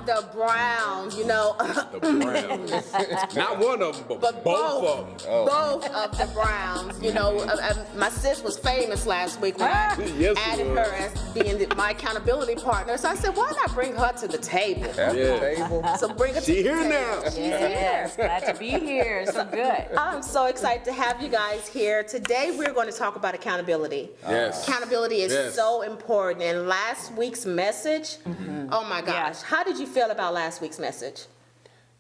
of the Browns, you know. The Browns. Not one of them, but both of them. Oh. Both of the Browns. You know, my sis was famous last week when I added her as being my accountability partner. So I said, why not bring her to the table? At the table. So bring her to She the here table. now. She's Yes, here. glad to be here. So good. I'm so excited to have you guys here. Today we're going to talk about accountability. Yes. Accountability is Yes. so important. And last week's message, oh my gosh, Yeah. how did you feel about last week's message?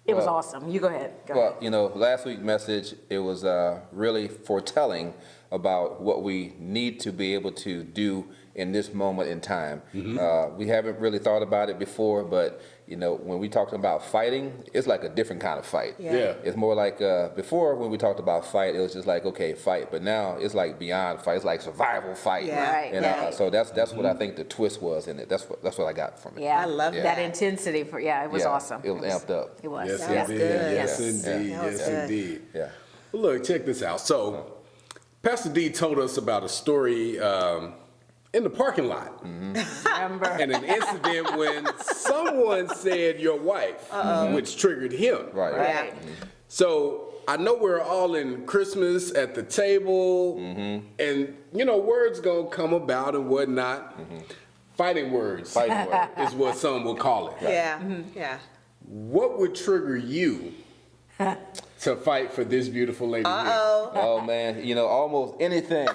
It was Well- awesome. You go ahead. Go Well, ahead. you know, last week's message, it was really foretelling about what we need to be able to do in this moment in time. We haven't really thought about it before, but you know, when we talked about fighting, it's like a different kind of fight. Yeah. It's more like before when we talked about fight, it was just like, okay, fight. But now it's like beyond fight. It's like survival fight. Yeah. Right, And yeah. so that's what I think the twist was in it. That's what I got from it. Yeah, I love that that. intensity. For it was Yeah, awesome. It was amped up. It was. Yes, That was indeed. good. Yes, Yes. indeed. That was Yes, good. indeed. Yeah. Well, look, check this out. So, Pastor D told us about a story in the parking lot Remember? and an incident when someone said your wife, which triggered him. Right. Right. So I know we're all in Christmas at the table, and you know words gonna come about and whatnot. Fighting words Fighting word. is what some will call it. Yeah, yeah. What would trigger you to fight for this beautiful lady here? Oh man, you know, almost anything.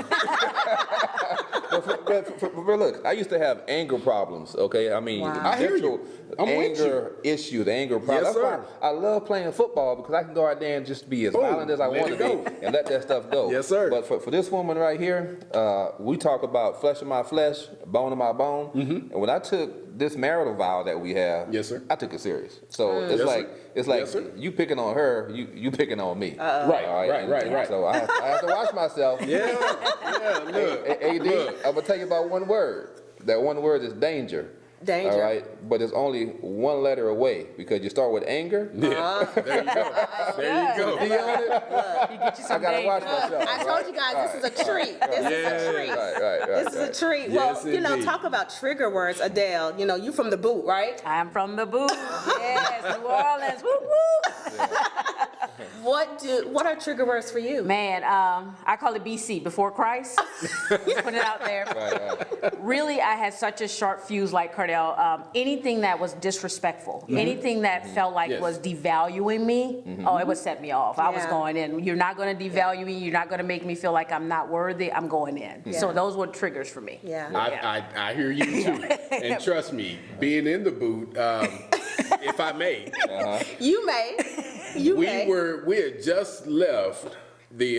but look, I used to have anger problems. Okay, I mean, Wow. I hear you. I'm with anger issues, anger problems. Yes, That's why sir. I love playing football because I can go out there and just be as Boom. violent as I Let want it to go. be and let that stuff go. Yes, sir. But for this woman right here, we talk about flesh of my flesh, bone of my bone. And when I took this marital vow that we have, Yes, sir. I took it serious. So it's Yes, like sir. it's like Yes, sir. you picking on her, you picking on me. Right, All right. So I have to watch myself. Yeah, look. AD, Look. I'm gonna tell you about one word. That one word is danger. Danger. All right, but it's only one letter away because you start with anger. Yeah. There you go. There you go. D on it. You get you I some gotta danger. watch myself. I told you guys this is a treat. This is a treat. Right. This is a treat. Yes, Well, you know, indeed. talk about trigger words, Adele. You know, you from the boot, right? I'm from the boot. Yes, New Orleans. Woo woo. What are trigger words for you? Man, I call it BC, before Christ. Just put it out there. Right. Really, I had such a sharp fuse like Cardell. Anything that was disrespectful, anything that felt like Yes. was devaluing me, it would set me off. I was Yeah. going in. You're not going to devalue me. You're not going to make me feel like I'm not worthy. I'm going in. So those were triggers for me. Yeah. I hear you too. And trust me, being in the boot, if I may, You may. You may. we had just left the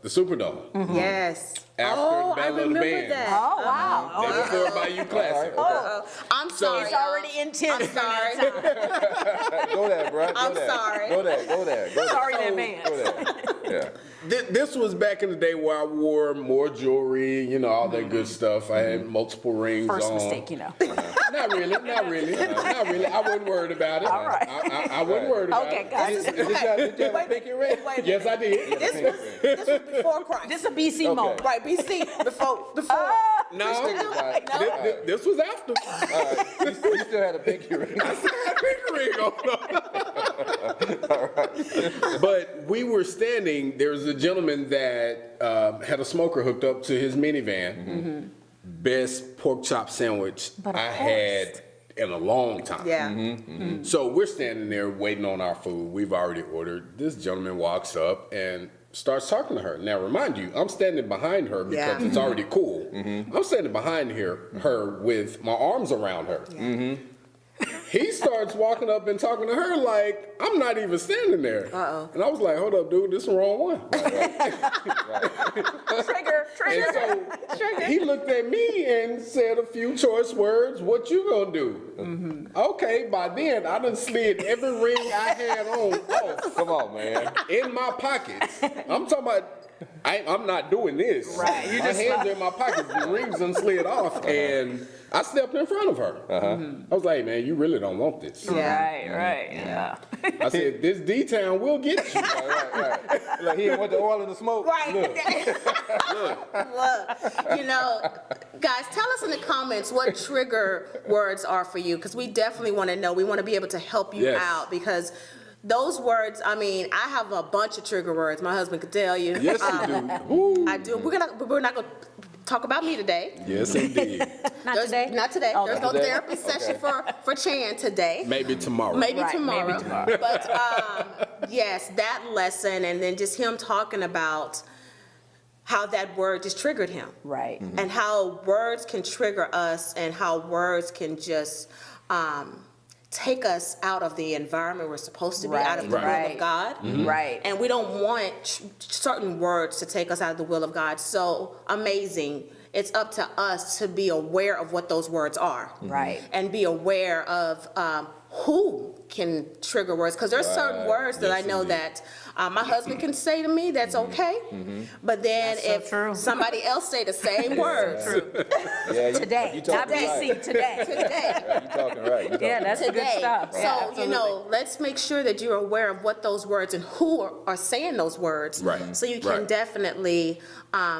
Superdome Yes. after Oh, the I Battle of the remember Bands. that. Oh, wow. Day before Bayou Classic. I'm sorry. It's already intense. I'm sorry. Go there, bro. I'm sorry. Go there. Sorry in advance. Go there. Yeah. This was back in the day where I wore more jewelry, you know, all that good stuff. I had multiple rings First on. mistake, you know. Not really. I wasn't worried about it. All right. I wasn't worried about Okay, it. got This it. is Did you have a pinky ring? Wait a minute. Yes, I did. This was before Christ. This is a BC moment. Right, BC. Before. No, Right. this was after. All right. You still had a pinky ring. I still had a pinky ring on. But we were standing, there was a gentleman that had a smoker hooked up to his minivan. Best pork chop sandwich But of I course. had in a long time. Yeah. So we're standing there waiting on our food. We've already ordered. This gentleman walks up and starts talking to her. Now, remind you, I'm standing behind her because Yeah. it's already cool. I'm standing behind her with my arms around her. He starts walking up and talking to her like I'm not even standing there. And I was like, hold up, dude, this is the wrong one. Trigger. And so he looked at me and said a few choice words. What you gonna do? Okay, by then I done slid every ring I had on off Come on, man. in my pockets. I'm talking about. I'm not doing this. Right, you My just hands are in my pockets. The rings done slid off, and I stepped in front of her. I was like, "Man, you really don't want this." Right. Yeah. I said, "This D-town will get you." Right. Like he went to oil in the smoke. Right. Look, Look, you know, Guys, tell us in the comments what trigger words are for you, because we definitely want to know. We want to be able to help you Yes. out, because those words, I mean, I have a bunch of trigger words. My husband could tell you. Yes, you do. Woo. I do. We're not gonna talk about me today. Yes, indeed. Not today? Not today. Okay. There's no Today? therapy session for Chan today. Maybe tomorrow. Maybe Right, tomorrow. maybe tomorrow. But yes, that lesson, and then just him talking about how that word just triggered him. Right. And how words can trigger us, and how words can just take us out of the environment we're supposed to be, out of the will Right. of God. Right. And we don't want certain words to take us out of the will of God. So amazing. It's up to us to be aware of what those words are. Right. And be aware of who can trigger words. Because there's certain words that Yes, I know indeed. that my husband can say to me, that's okay. But then That's so if true. somebody else say the same words Yeah, Today, you not talking BC, right. today. today, You talking right. You talking Yeah, that's the good today. stuff. So, Yeah, you absolutely. know, let's make sure that you're aware of what those words and who are saying those words. Right. So you can Right. definitely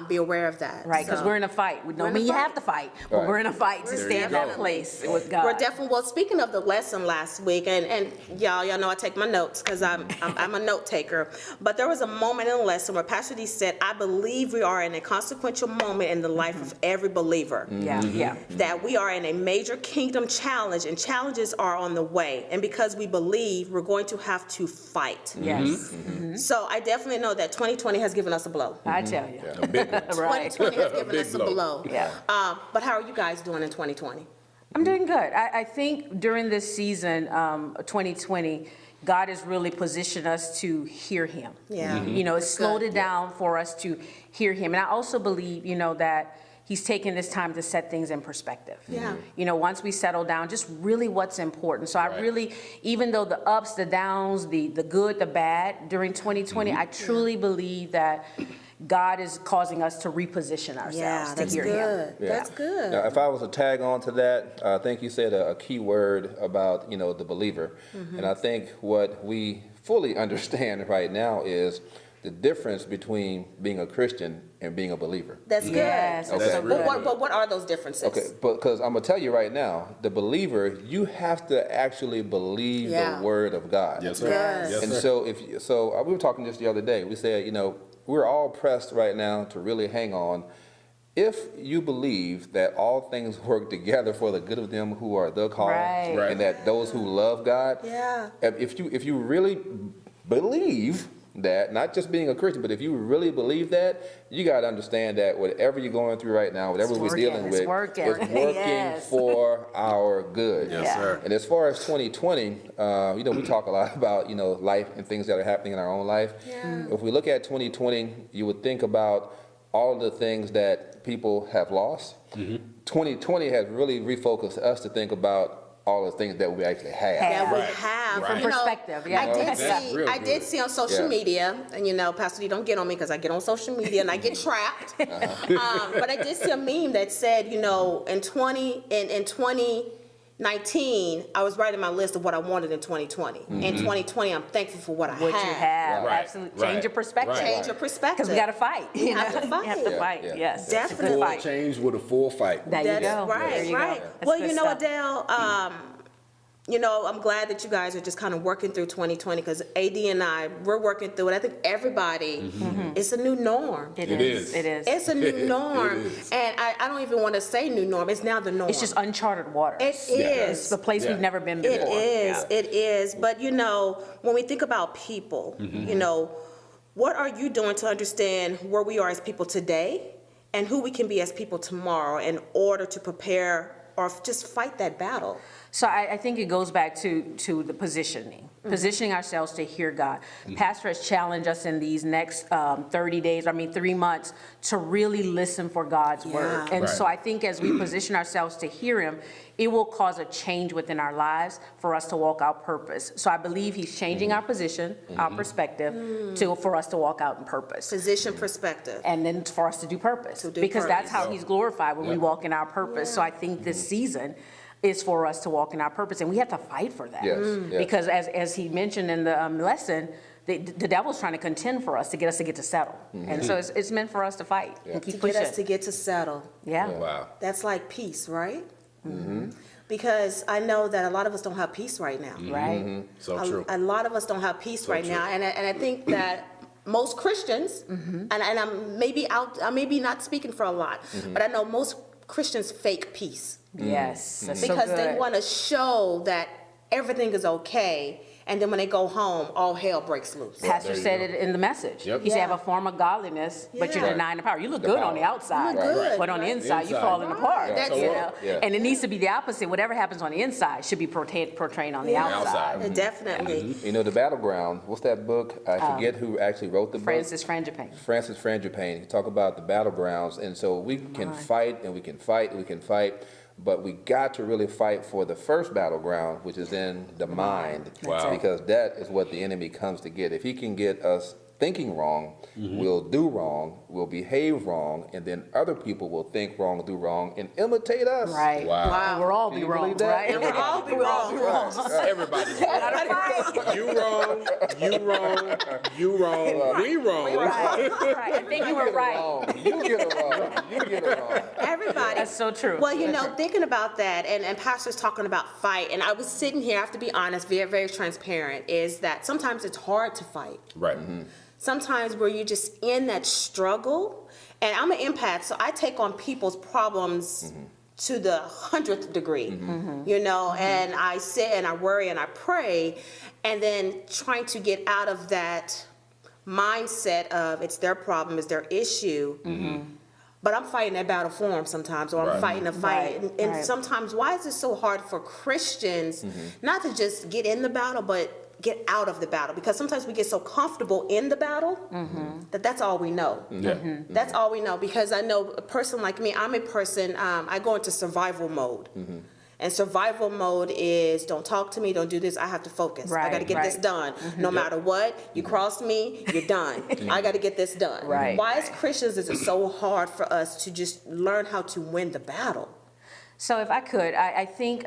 be aware of that. Right, because So- we're in a fight. We We're don't in a mean you fight. have to fight, but Right. we're in a fight to There stay you in that go. place with God. We're definitely, well, speaking of the lesson last week, and y'all know I take my notes because I'm a note taker. But there was a moment in the lesson where Pastor D said, I believe we are in a consequential moment in the life of every believer. Yeah, yeah. That we are in a major kingdom challenge, and challenges are on the way. And because we believe, we're going to have to fight. Yes, So I definitely know that 2020 has given us a blow. I tell you. A big one. Right. 2020 has given Big us a blow. blow. Yeah. But how are you guys doing in 2020? I'm doing good. I think during this season, 2020, God has really positioned us to hear Him. Yeah. You know, it's That's slowed good. it down for us to hear Him. And I also believe, you know, that He's taken this time to set things in perspective. Yeah. You know, once we settle down, just really what's important. So I really, even though the ups, the downs, the good, the bad during 2020, I truly believe that God is causing us to reposition ourselves Yeah, to that's hear Him. good. Yeah. That's good. Now, if I was to tag on to that, I think you said a key word about, you know, the believer. And I think what we fully understand right now is the difference between being a Christian and being a believer. That's good. Yes, that's Okay. so But good. what are those differences? Okay, because I'm gonna tell you right now, the believer, you have to actually believe Yeah. the word of God. Yes, sir. Yes. Yes, And sir. so we were talking just the other day. We said, you know, we're all pressed right now to really hang on. If you believe that all things work together for the good of them who are the called, Right. Right. and that those who love God, Yeah. if you really believe that, not just being a Christian, but if you really believe that, you got to understand that whatever you're going through right now, whatever It's we're working. dealing It's with, working. it's working Yes. for our good. Yes, Yeah. sir. And as far as 2020, you know, we talk a lot about, you know, life and things that are happening in our own life. Yeah. If we look at 2020, you would think about all of the things that people have lost. 2020 has really refocused us to think about all the things that we actually have. That we Right. have. Right. You know, Perspective, yeah. I did That's see. real I did good. see on social Yeah. media, and you know, Pastor D, don't get on me because I get on social media and I get trapped. But I did see a meme that said, you know, in 2019, I was writing my list of what I wanted in 2020. In 2020, I'm thankful for what I What you have, Right. absolutely. Right. Change your perspective. Right. Change your perspective. Because we got to fight. We have to You have to fight. fight, Yeah. yes. It's a good Definitely. Full fight. change with a full fight. There you That's go. right, There you right. go. That's Well, good you know, stuff. Adele, you know, I'm glad that you guys are just kind of working through 2020 because AD and I, we're working through it. I think everybody, it's a new norm. It It is. is. It is. It's a new norm. It is. And I don't even want to say new norm. It's now the norm. It's just uncharted waters. It It's is. the place Yeah. we've never been It before. is. Yeah. It is. But, you know, when we think about people, you know, what are you doing to understand where we are as people today and who we can be as people tomorrow in order to prepare or just fight that battle? So I think it goes back to the positioning, positioning ourselves to hear God. Pastor has challenged us in these next 30 days, 3 months, to really listen for God's word. And Right. so I think as we position ourselves to hear Him, it will cause a change within our lives for us to walk out purpose. So I believe He's changing our position, our perspective, for us to walk out in purpose. Position perspective. And then for us to do purpose. To do Because that's purpose. how He's glorified when we Yeah. walk in our purpose. So I think this season is for us to walk in our purpose, and we have to fight for that. Yes, yes. Because as he mentioned in the lesson, the devil's trying to contend for us to get us to get to settle. And so it's meant for us to fight and keep To pushing. get us to get to settle. Yeah. Wow. That's like peace, right? Because I know that a lot of us don't have peace right now. Right. So true. A lot of us don't have peace So right true. now, and I think that most Christians, and I'm maybe not speaking for a lot, but I know most Christians fake peace Yes. That's so because they good. want to show that everything is okay, and then when they go home, all hell breaks loose. Pastor There you said go. it in the message. Yep. He said, Yeah. have a form of godliness, but you're Yeah. denying the power. You look good on the outside, You look good, but on the right. inside, you're Inside. falling apart. That's you it. know? Yeah. And it needs to be the opposite. Whatever happens on the inside should be portrayed on the Yeah. outside. Definitely. You know, the Battlegrounds, what's that book? I forget who actually wrote the book. Francis Frangipane. Francis Frangipane. He talk about the battlegrounds, and so we can fight and we can fight and we can fight, but we got to really fight for the first battleground, which is in the mind, Wow. because that is what the enemy comes to get. If he can get us thinking wrong, we'll do wrong, we'll behave wrong, and then other people will think wrong, do wrong, and imitate us. Right. Wow. And we'll all Can be you wrong, believe that? right? And we'll all be wrong. Everybody's Gotta fight. You wrong, you wrong, you wrong, we wrong. Right. Right. I think you were right. You get it wrong. You get it wrong. Everybody. That's so true. Well, thinking about that, and Pastor's talking about fight, and I was sitting here, I have to be honest, very, very transparent, is that sometimes it's hard to fight. Right. Sometimes where you're just in that struggle, and I'm an empath, so I take on people's problems to the 100th degree, and I sit and I worry and I pray, and then trying to get out of that mindset of it's their problem, it's their issue. But I'm fighting that battle for them sometimes, or I'm Right. fighting a fight. Right, And right. sometimes, why is it so hard for Christians not to just get in the battle, but get out of the battle? Because sometimes we get so comfortable in the battle that that's all we know. Yeah. That's all we know. Because I know a person like me, I'm a person, I go into survival mode. And survival mode is don't talk to me, don't do this, I have to focus. I got to Right, get this right. done. No matter what, you cross me, you're done. I got to get this done. Right. Why as Christians is it so hard for us to just learn how to win the battle? So if I could, I think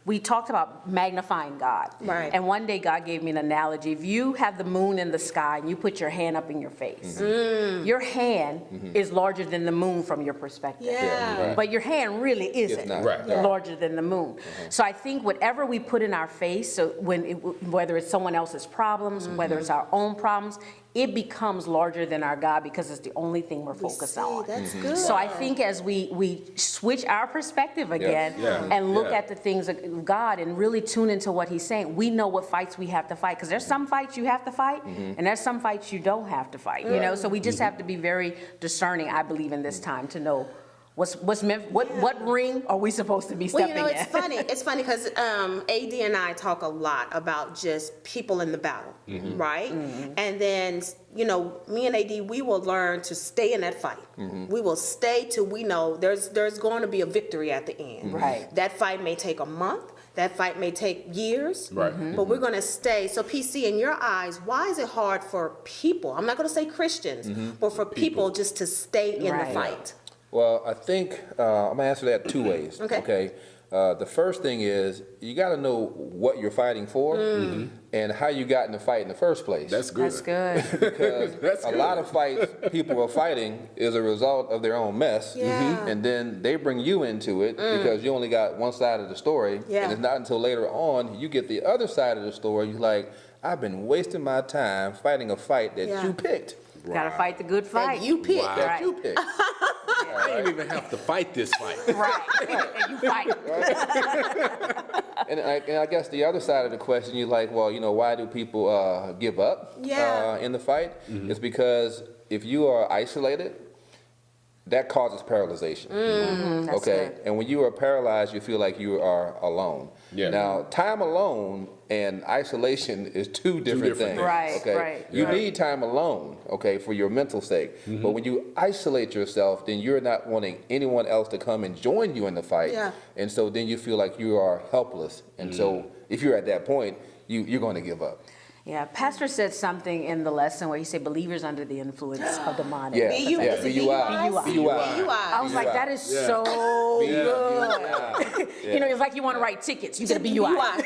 we talked about magnifying God. Right. And one day God gave me an analogy. If you have the moon in the sky and you put your hand up in your face, your hand is larger than the moon from your perspective. Yeah. Right. But your hand really isn't not. Right. larger than the moon. So I think whatever we put in our face, so whether it's someone else's problems, whether it's our own problems, it becomes larger than our God because it's the only thing we're focused See, on. that's good. So I think as we switch our perspective again Yeah. and look Yeah. at the things of God and really tune into what he's saying, we know what fights we have to fight. Because there's some fights you have to fight and there's some fights you don't have to fight. You know, so we just have to be very discerning, I believe, in this time to know what's meant, what ring are we supposed to be Well, stepping it's in? funny. It's funny because AD and I talk a lot about just people in the battle, right? And then, me and AD, we will learn to stay in that fight. We will stay till we know there's going to be a victory at the end. Right. That fight may take a month. That fight may take years. Right. But we're going to stay. So, PC, in your eyes, why is it hard for people? I'm not going to say Christians, but for people just to stay in Right. the fight. Well, I think I'm gonna answer that two ways. Okay. The first thing is you got to know what you're fighting for and how you got in the fight in the first place. That's good. That's good. Because That's a good. lot of fights people are fighting is a result of their own mess. Yeah. And then they bring you into it because you only got one side of the story. Yeah. And it's not until later on you get the other side of the story. You're like, I've been wasting my time fighting a fight that Yeah. you picked. Gotta fight the good fight. That you pick. Wow. That Right. you picked. I didn't even have to fight this fight. Right. And you fight. And I guess the other side of the question, you're like, well, why do people give up Yeah. in the fight? It's because if you are isolated, that causes paralyzation. That's Okay, good. and when you are paralyzed, you feel like you are alone. Yeah. Now, time alone and isolation is two different different things. things. Right, Okay, right, you right. need time alone. Okay, for your mental sake. But when you isolate yourself, then you're not wanting anyone else to come and join you in the fight. Yeah. And so then you feel like you are helpless. And so if you're at that point, you're going to give up. Yeah, Pastor said something in the lesson where he said believers under the influence of demonic. Yeah, BU, yeah, is it BUI. BUI. I was like, that is Yeah. so good. Yeah. You know, it's like you want to write tickets. You get a BUI.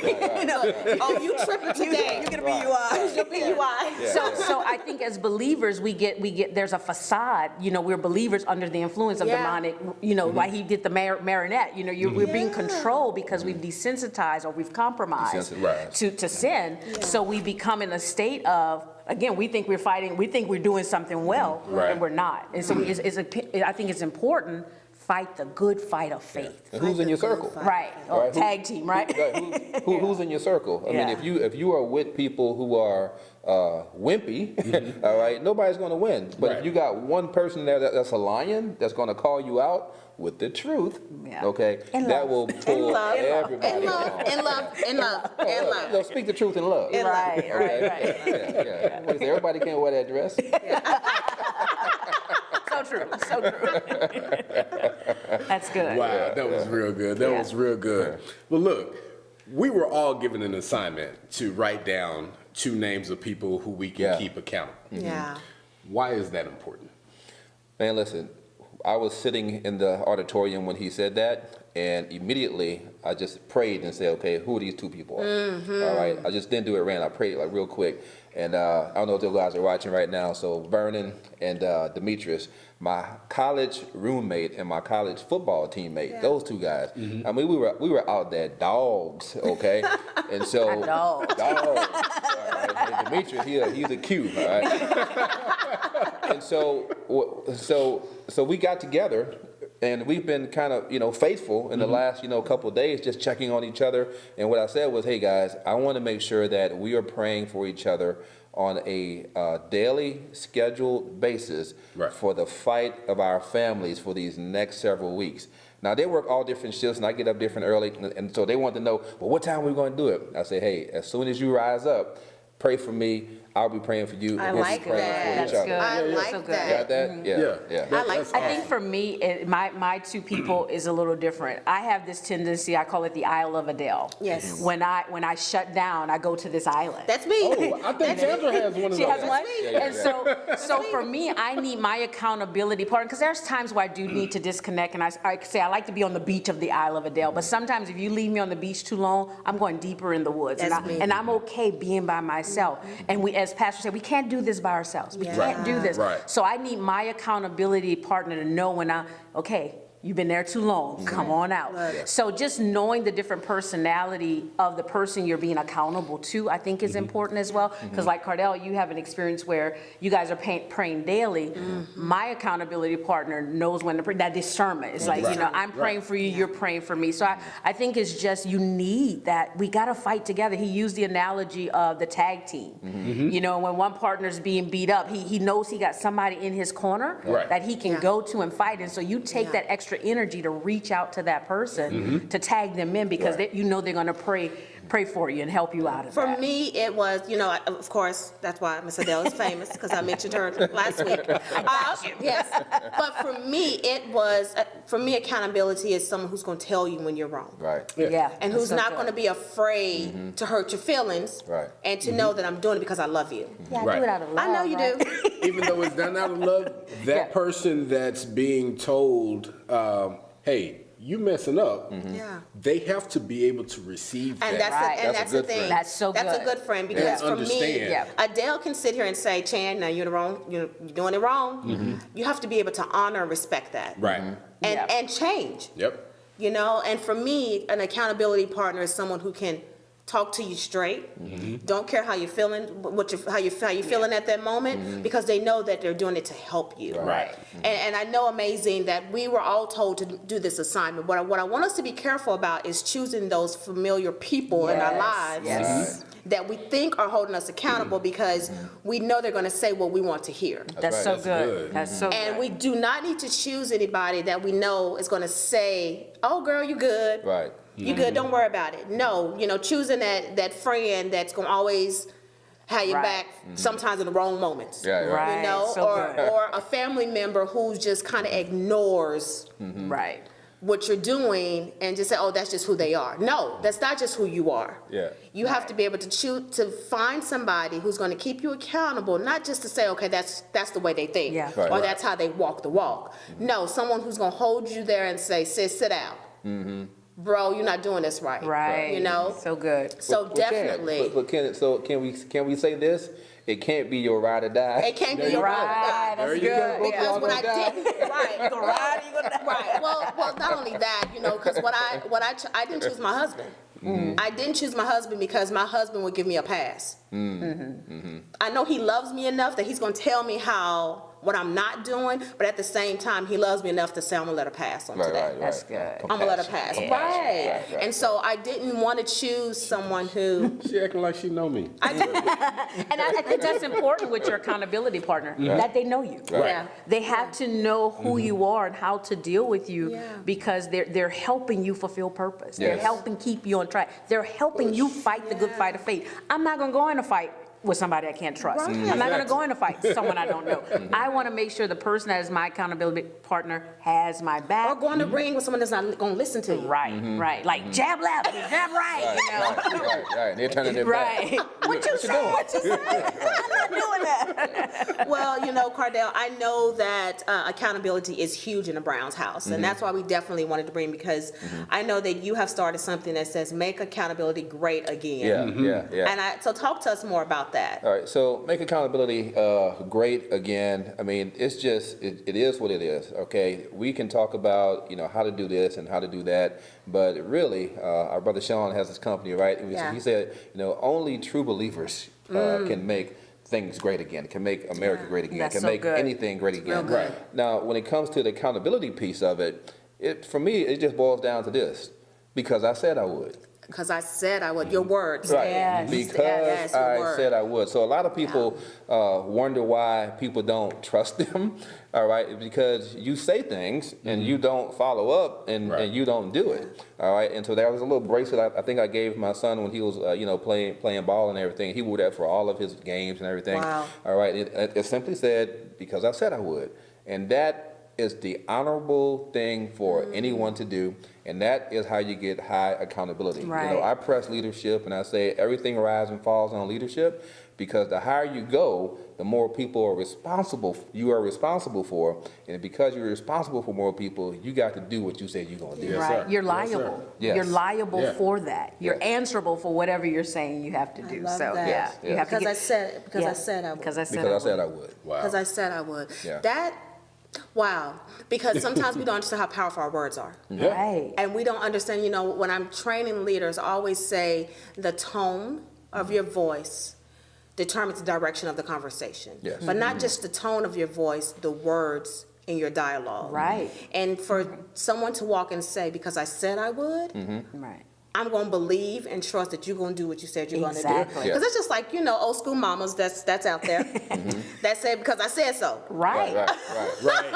You know, oh, you tripping today. You get a Right. BUI. Use your BUI. So I think as believers, we get there's a facade, you know, we're believers under the influence of Yeah. demonic, you know, like he did the marionette, you know, we're being controlled because we've desensitized or we've compromised Desensitized. to sin. So we become in a state of, again, we think we're fighting, we think we're doing something well, Right. and we're not. And so I think it's important, fight the good fight of faith. And who's in your circle? Right, or Right. tag team, right? Right. Who's in your circle? I mean, Yeah. if you are with people who are wimpy, all right, nobody's going to win. But Right. if you got one person there that's a lion, that's going to call you out with the truth, Yeah. okay, In that love. will pull everybody In love, along. in love, in love, in love. No, speak the truth in love. Right. Yeah. What is it? Everybody can't wear that dress. So true, so true. That's good. Wow, that was real good. That was real good. Well, look, we were all given an assignment to write down 2 names of people who we can keep accountable. Yeah. Why is that important? Man, listen, I was sitting in the auditorium when he said that, and immediately I just prayed and said, okay, who are these 2 people? All right, I just didn't do it random. I prayed like real quick. And I don't know if those guys are watching right now. So Vernon and Demetrius, my college roommate and my college football teammate, those 2 guys. I mean, we were out there dogs, okay? And so Dogs. All right. And Demetrius, he's a Q, all right? And so we got together. And we've been kind of, faithful in the last, couple of days, just checking on each other. And what I said was, hey, guys, I want to make sure that we are praying for each other on a daily scheduled basis for the fight of our families for these next several weeks. Now, they work all different shifts, and I get up different early. And so they want to know, well, what time are we going to do it? I say, hey, as soon as you rise up, pray for me. I'll be praying for you. I We'll be like praying that. for each That's other. good. I Yeah, like so good. that. Got that? Yeah. I like That's that. I think for me, my 2 people is a little different. I have this tendency, I call it the Isle of Adele. Yes. When I shut down, I go to this island. That's me. Oh, I think Sandra has one of She those. has one? Yeah. And so for me, I need my accountability partner, because there's times where I do need to disconnect, and I say I like to be on the beach of the Isle of Adele, but sometimes if you leave me on the beach too long, I'm going deeper in the woods. That's me. And I'm okay being by myself. And we, as Pastor said, we can't do this by ourselves. We can't do this. Right. So I need my accountability partner to know when okay, you've been there too long, come on out. So just knowing the different personality of the person you're being accountable to, I think is important as well. Because like Cardell, you have an experience where you guys are praying daily. My accountability partner knows when to pray, that discernment. It's like, I'm praying for you, you're praying for me. So I think it's just, you need that. We got to fight together. He used the analogy of the tag team. When one partner's being beat up, he knows he got somebody in his corner that he can go to and fight. And so you take that extra energy to reach out to that person to tag them in, because they're going to pray for you and help you out of For that. me, it was, of course, that's why Miss Adele is famous, because I mentioned her last week. Yes. But for me, accountability is someone who's going to tell you when you're wrong. Right. Yeah. And who's not going to be afraid to hurt your feelings. Right. And to know that I'm doing it because I love you. Yeah, I Right. do it out of love. I know you right? do. Even though it's done out of love, that person that's being told, hey, you messing up, Yeah. they have to be able to receive And that. that's, That's a that's the good thing. friend. That's so That's a good. good friend, because And for me, understand. Adele can sit here and say, Chan, now you're doing it wrong. You have to be able to honor and respect that. Right. And change. Yep. And for me, an accountability partner is someone who can talk to you straight. Don't care how you're feeling, how you feeling at that moment, because they know that they're doing it to help you. Right. And I know, amazing, that we were all told to do this assignment. But what I want us to be careful about is choosing those familiar people in our lives Yes. that we think are holding us accountable, because we know they're going to say what we want to hear. That's right. so That's good. good. That's so And good. we do not need to choose anybody that we know is going to say, oh, girl, you good. Right. You good, don't worry about it. No, choosing that friend that's going to always have your Right. back, sometimes in the wrong moments. Yeah, right. Right. So good. or a family member who just kind of ignores Right. what you're doing and just say, oh, that's just who they are. No, that's not just who you are. Yeah. You have to be able to choose to find somebody who's going to keep you accountable, not just to say, okay, that's the way they think, Yeah. Right. or that's how they walk the walk. No, someone who's going to hold you there and say, sis, sit down. Bro, you're not doing this right. Right. You know? So good. So Well, definitely. Can we say this? It can't be your ride or die. It can't be your Right, right. that's you good. go. Yeah. Because what I did, right, The ride, you gonna die. right. Well, not only that, you know, because I didn't choose my husband. I didn't choose my husband because my husband would give me a pass. I know he loves me enough that he's going to tell me what I'm not doing, but at the same time, he loves me enough to say I'm gonna let her pass on today. That's good. I'm gonna let her pass. Compassion. Right. Right. And so I didn't want to choose someone who She acting like she know me. I do. And I think that's important with your accountability partner, that they know you. Right. Yeah. They have to know who you are and how to deal with you Yeah. because they're helping you fulfill purpose. They're Yes. helping keep you on track. They're helping you fight the good fight of faith. I'm not gonna go in a fight with somebody I can't trust. Right. I'm not gonna go in a fight with someone I don't know. I wanna make sure the person that is my accountability partner has my Or back. go in the ring with someone that's not gonna listen to you. Right, right. Like jab left, jab right, you know? Right. They're turning their back. Right. What you say? What you say? I'm not doing that. Well, you know, Cardell, I know that accountability is huge in the Browns house, and that's why we definitely wanted to bring, because I know that you have started something that says make accountability great again. Yeah. And so talk to us more about that. All right, so make accountability great again. I mean, it's just, it is what it is, okay? We can talk about, how to do this and how to do that, but really, our brother Sean has his company, right? And Yeah. He said, only true believers can make things great again, can make America great again, That's can so make good. anything great again. real good. Now, when it comes to the accountability piece of it, for me, it just boils down to this, because I said I would. Because I said I would. Your words. Right, Yes. because Yes, your I word. said I would. So a lot of people wonder why people don't trust them, all right, because you say things and you don't follow up and you don't do it, all right. And so there was a little bracelet I think I gave my son when he was, playing ball and everything. He wore that for all of his games and everything. Wow. All right, it simply said, because I said I would. And that is the honorable thing for anyone to do, and that is how you get high accountability. Right. I press leadership, and I say everything rises and falls on leadership, because the higher you go, the more people you are responsible for, and because you're responsible for more people, you got to do what you said you're gonna do. Yes, Right, sir. you're Yes, sir. liable. Yes. You're liable Yeah. for that. You're Yes. answerable for whatever you're saying you have to do. love So that. Yes, you have to Because get, I said I would. Because I said Because I said I would. would. Wow. Because I said I would. Yeah. Wow. Because sometimes we don't understand how powerful our words are. Yeah. Right. And we don't understand, when I'm training leaders, I always say the tone of your voice determines the direction of the conversation. Yes. But not just the tone of your voice, the words in your dialogue. Right. And for someone to walk and say, because I said I would, Right. I'm going to believe and trust that you're going to do what you said you're going to do. Exactly. Because it's just like, old school mamas that's out there that say, because I said so. Right. Right.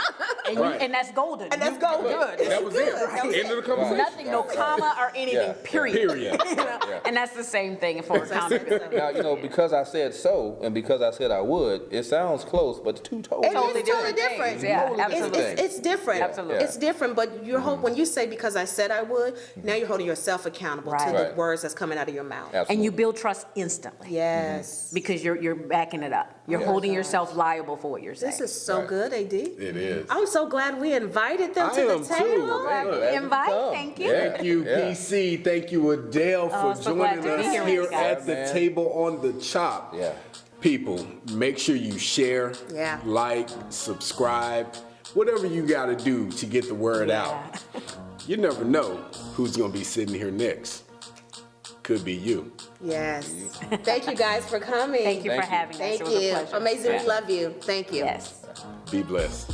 And, Right. and that's golden. And that's You- golden. Good. That was it. End of the conversation. Nothing, no comma or anything, Yeah. period. Period. And that's the same thing for accountability. Now, because I said so, and because I said I would, it sounds close, but it's two totally It's totally different. things. Yeah, Totally absolutely. different. It's different. Absolutely. It's different, but when you say because I said I would, now you're holding yourself accountable to Right. the Right. words that's coming out of your mouth. Absolutely. And you build trust instantly. Yes. Because you're backing it up. You're Yeah. holding yourself liable for what you're saying. This is so Right. good, AD. It is. I'm so glad we invited them I to the am too. table. Man, look, Invite, come. thank you. Yeah. Thank you, PC. Thank you, Adele, for so glad joining to be us here with here you guys. at the Man. table on the chop. Yeah. People, make sure you share, Yeah. like, subscribe, whatever you got to do to get the word out. You never know who's going to be sitting here next. Could be you. Yes. Thank you guys for coming. Thank you for Thank you. having us. Thank It was a you. pleasure. Amazing. Yeah. We love you. Thank you. Yes. Be blessed.